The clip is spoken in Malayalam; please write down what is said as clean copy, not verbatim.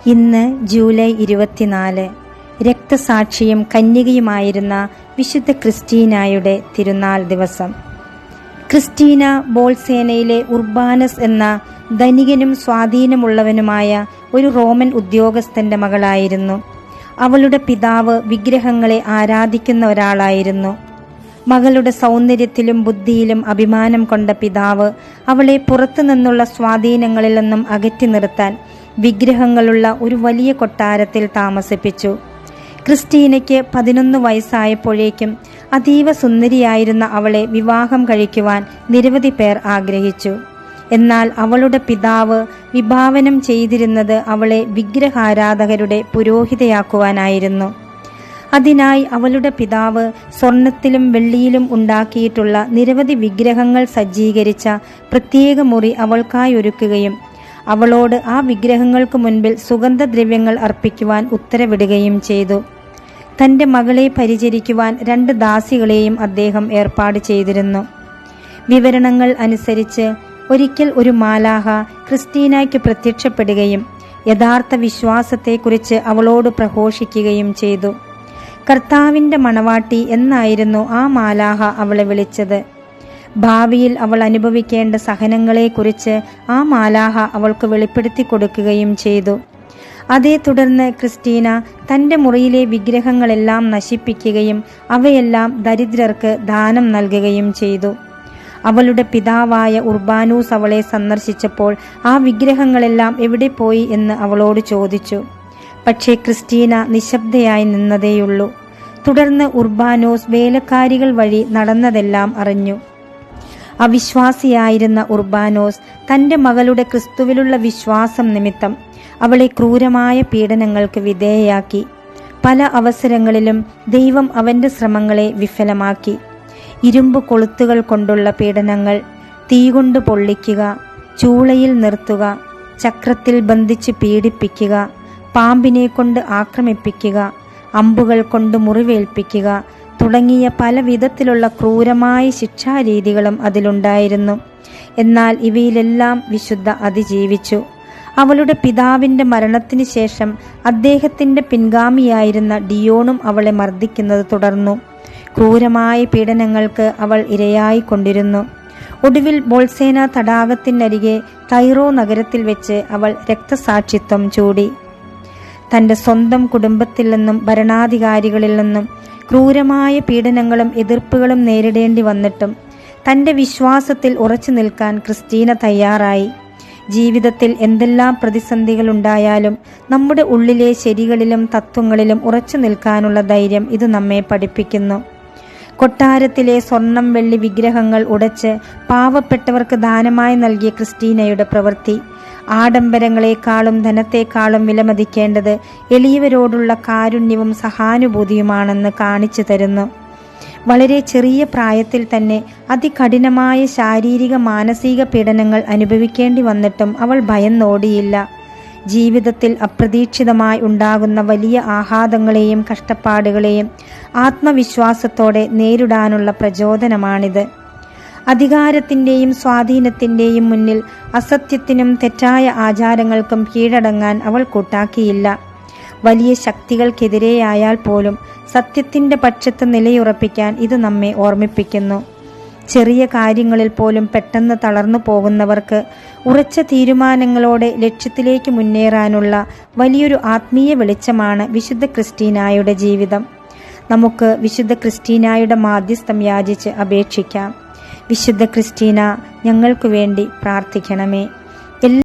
ഇന്ന് ജൂലൈ 24, രക്തസാക്ഷിയും കന്യകയുമായിരുന്ന വിശുദ്ധ ക്രിസ്റ്റീനായുടെ തിരുനാൾ ദിവസം. ക്രിസ്റ്റീന ബോൾസേനയിലെ ഉർബാനസ് എന്ന ധനികനും സ്വാധീനമുള്ളവനുമായ ഒരു റോമൻ ഉദ്യോഗസ്ഥന്റെ മകളായിരുന്നു. അവളുടെ പിതാവ് വിഗ്രഹങ്ങളെ ആരാധിക്കുന്ന ഒരാളായിരുന്നു. മകളുടെ സൗന്ദര്യത്തിലും ബുദ്ധിയിലും അഭിമാനം കൊണ്ട പിതാവ് അവളെ പുറത്തു നിന്നുള്ള സ്വാധീനങ്ങളിൽ നിന്നും അകറ്റി നിർത്താൻ വിഗ്രഹങ്ങളുള്ള ഒരു വലിയ കൊട്ടാരത്തിൽ താമസിപ്പിച്ചു. ക്രിസ്റ്റീനയ്ക്ക് 11 വയസ്സായപ്പോഴേക്കും അതീവ സുന്ദരിയായിരുന്ന അവളെ വിവാഹം കഴിക്കുവാൻ നിരവധി പേർ ആഗ്രഹിച്ചു. എന്നാൽ അവളുടെ പിതാവ് വിഭാവനം ചെയ്തിരുന്നത് അവളെ വിഗ്രഹാരാധകരുടെ പുരോഹിതയാക്കുവാനായിരുന്നു. അതിനായി അവളുടെ പിതാവ് സ്വർണത്തിലും വെള്ളിയിലും ഉണ്ടാക്കിയിട്ടുള്ള നിരവധി വിഗ്രഹങ്ങൾ സജ്ജീകരിച്ച പ്രത്യേക മുറി അവൾക്കായി ഒരുക്കുകയും അവളോട് ആ വിഗ്രഹങ്ങൾക്ക് മുൻപിൽ സുഗന്ധദ്രവ്യങ്ങൾ അർപ്പിക്കുവാൻ ഉത്തരവിടുകയും ചെയ്തു. തൻ്റെ മകളെ പരിചരിക്കുവാൻ 2 ദാസികളെയും അദ്ദേഹം ഏർപ്പാട് ചെയ്തിരുന്നു. വിവരണങ്ങൾ അനുസരിച്ച് ഒരിക്കൽ ഒരു മാലാഹ ക്രിസ്റ്റീനയ്ക്ക് പ്രത്യക്ഷപ്പെടുകയും യഥാർത്ഥ വിശ്വാസത്തെക്കുറിച്ച് അവളോട് പ്രഘോഷിക്കുകയും ചെയ്തു. കർത്താവിൻ്റെ മണവാട്ടി എന്നായിരുന്നു ആ മാലാഹ അവളെ വിളിച്ചത്. ഭാവിയിൽ അവൾ അനുഭവിക്കേണ്ട സഹനങ്ങളെക്കുറിച്ച് ആ മാലാഹ അവൾക്ക് വെളിപ്പെടുത്തി കൊടുക്കുകയും ചെയ്തു. അതേ തുടർന്ന് ക്രിസ്റ്റീന തൻ്റെ മുറിയിലെ വിഗ്രഹങ്ങളെല്ലാം നശിപ്പിക്കുകയും അവയെല്ലാം ദരിദ്രർക്ക് ദാനം നൽകുകയും ചെയ്തു. അവളുടെ പിതാവായ ഉർബാനൂസ് അവളെ സന്ദർശിച്ചപ്പോൾ ആ വിഗ്രഹങ്ങളെല്ലാം എവിടെ പോയി എന്ന് അവളോട് ചോദിച്ചു. പക്ഷേ ക്രിസ്റ്റീന നിശബ്ദയായി നിന്നതേയുള്ളൂ. തുടർന്ന് ഉർബാനോസ് വേലക്കാരികൾ വഴി നടന്നതെല്ലാം അറിഞ്ഞു. അവിശ്വാസിയായിരുന്ന ഉർബാനോസ് തൻ്റെ മകളുടെ ക്രിസ്തുവിലുള്ള വിശ്വാസം നിമിത്തം അവളെ ക്രൂരമായ പീഡനങ്ങൾക്ക് വിധേയയാക്കി. പല അവസരങ്ങളിലും ദൈവം അവൻ്റെ ശ്രമങ്ങളെ വിഫലമാക്കി. ഇരുമ്പ് കൊളുത്തുകൾ കൊണ്ടുള്ള പീഡനങ്ങൾ, തീ കൊണ്ട് പൊള്ളിക്കുക, ചൂളയിൽ നിർത്തുക, ചക്രത്തിൽ ബന്ധിച്ച് പീഡിപ്പിക്കുക, പാമ്പിനെ കൊണ്ട് ആക്രമിപ്പിക്കുക, അമ്പുകൾ കൊണ്ട് മുറിവേൽപ്പിക്കുക തുടങ്ങിയ പല വിധത്തിലുള്ള ക്രൂരമായ ശിക്ഷാരീതികളും അതിലുണ്ടായിരുന്നു. എന്നാൽ ഇവയിലെല്ലാം വിശുദ്ധ അതിജീവിച്ചു. അവളുടെ പിതാവിൻ്റെ മരണത്തിന് ശേഷം അദ്ദേഹത്തിൻ്റെ പിൻഗാമിയായിരുന്ന ഡിയോണും അവളെ മർദ്ദിക്കുന്നത് തുടർന്നു. ക്രൂരമായ പീഡനങ്ങൾക്ക് അവൾ ഇരയായിക്കൊണ്ടിരുന്നു. ഒടുവിൽ ബോൾസേന തടാകത്തിനരികെ തൈറോ നഗരത്തിൽ വെച്ച് അവൾ രക്തസാക്ഷിത്വം ചൂടി. തൻ്റെ സ്വന്തം കുടുംബത്തിൽ നിന്നും ഭരണാധികാരികളിൽ നിന്നും ക്രൂരമായ പീഡനങ്ങളും എതിർപ്പുകളും നേരിടേണ്ടി വന്നിട്ടും തൻ്റെ വിശ്വാസത്തിൽ ഉറച്ചു നിൽക്കാൻ ക്രിസ്റ്റീന തയ്യാറായി. ജീവിതത്തിൽ എന്തെല്ലാം പ്രതിസന്ധികളുണ്ടായാലും നമ്മുടെ ഉള്ളിലെ ശരികളിലും തത്വങ്ങളിലും ഉറച്ചു നിൽക്കാനുള്ള ധൈര്യം ഇത് നമ്മെ പഠിപ്പിക്കുന്നു. കൊട്ടാരത്തിലെ സ്വർണം വെള്ളി വിഗ്രഹങ്ങൾ ഉടച്ച് പാവപ്പെട്ടവർക്ക് ദാനമായി നൽകിയ ക്രിസ്റ്റീനയുടെ പ്രവൃത്തി ആഡംബരങ്ങളെക്കാളും ധനത്തെക്കാളും വിലമതിക്കേണ്ടത് എളിയവരോടുള്ള കാരുണ്യവും സഹാനുഭൂതിയുമാണെന്ന് കാണിച്ചു തരുന്നു. വളരെ ചെറിയ പ്രായത്തിൽ തന്നെ അതികഠിനമായ ശാരീരിക മാനസിക പീഡനങ്ങൾ അനുഭവിക്കേണ്ടി വന്നിട്ടും അവൾ ഭയന്നോടിയില്ല. ജീവിതത്തിൽ അപ്രതീക്ഷിതമായി ഉണ്ടാകുന്ന വലിയ ആഘാതങ്ങളെയും കഷ്ടപ്പാടുകളെയും ആത്മവിശ്വാസത്തോടെ നേരിടാനുള്ള പ്രചോദനമാണിത്. അധികാരത്തിൻ്റെയും സ്വാധീനത്തിൻ്റെയും മുന്നിൽ അസത്യത്തിനും തെറ്റായ ആചാരങ്ങൾക്കും കീഴടങ്ങാൻ അവൾ കൂട്ടാക്കിയില്ല. വലിയ ശക്തികൾക്കെതിരെയായാൽ പോലും സത്യത്തിൻ്റെ പക്ഷത്ത് നിലയുറപ്പിക്കാൻ ഇത് നമ്മെ ഓർമ്മിപ്പിക്കുന്നു. ചെറിയ കാര്യങ്ങളിൽ പോലും പെട്ടെന്ന് തളർന്നു പോകുന്നവർക്ക് ഉറച്ച തീരുമാനങ്ങളോടെ ലക്ഷ്യത്തിലേക്ക് മുന്നേറാനുള്ള വലിയൊരു ആത്മീയ വെളിച്ചമാണ് വിശുദ്ധ ക്രിസ്റ്റീനായുടെ ജീവിതം. നമുക്ക് വിശുദ്ധ ക്രിസ്റ്റീനായുടെ മാധ്യസ്ഥം യാചിച്ച് അപേക്ഷിക്കാം. വിശുദ്ധ ക്രിസ്റ്റീന, ഞങ്ങൾക്ക് വേണ്ടി പ്രാർത്ഥിക്കണമേ.